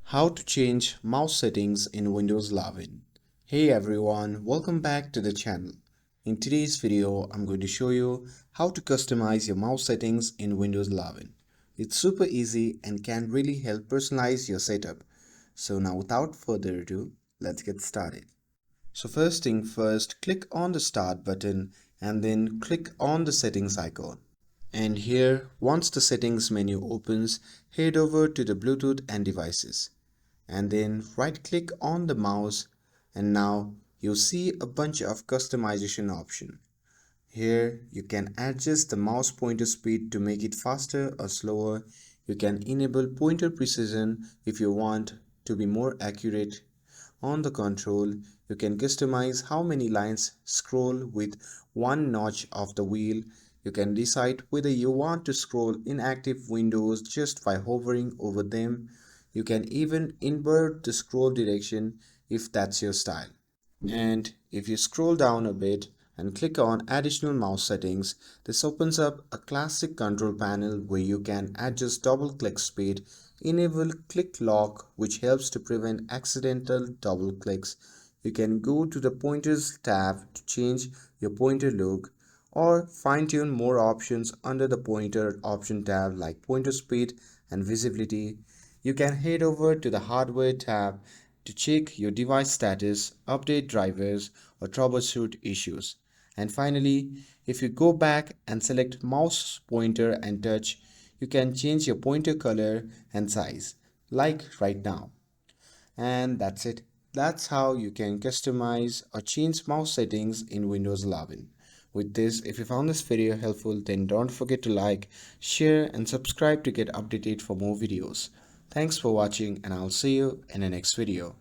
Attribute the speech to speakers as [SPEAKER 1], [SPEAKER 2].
[SPEAKER 1] How to change mouse settings in Windows 11. Hey everyone, welcome back to the channel. In today's video, I'm going to show you how to customize your mouse settings in Windows 11. It's super easy and can really help personalize your setup. So now without further ado, let's get started. So first thing first, click on the Start button and then click on the Settings icon. And here, once the Settings menu opens, head over to the Bluetooth and Devices. And then right click on the mouse, and now you'll see a bunch of customization options. Here you can adjust the mouse pointer speed to make it faster or slower. You can enable pointer precision if you want to be more accurate. On the control, you can customize how many lines scroll with one notch of the wheel. You can decide whether you want to scroll inactive windows just by hovering over them. You can even invert the scroll direction if that's your style. And if you scroll down a bit and click on additional mouse settings, this opens up a classic control panel where you can adjust double click speed, enable click lock which helps to prevent accidental double clicks. You can go to the pointers tab to change your pointer look or fine tune more options under the pointer option tab like pointer speed and visibility. You can head over to the hardware tab to check your device status, update drivers, or troubleshoot issues. And finally, if you go back and select mouse pointer and touch, you can change your pointer color and size, like right now. And that's it. That's how you can customize or change mouse settings in Windows 11. With this, if you found this video helpful, then don't forget to like, share, and subscribe to get updated for more videos. Thanks for watching, and I'll see you in the next video.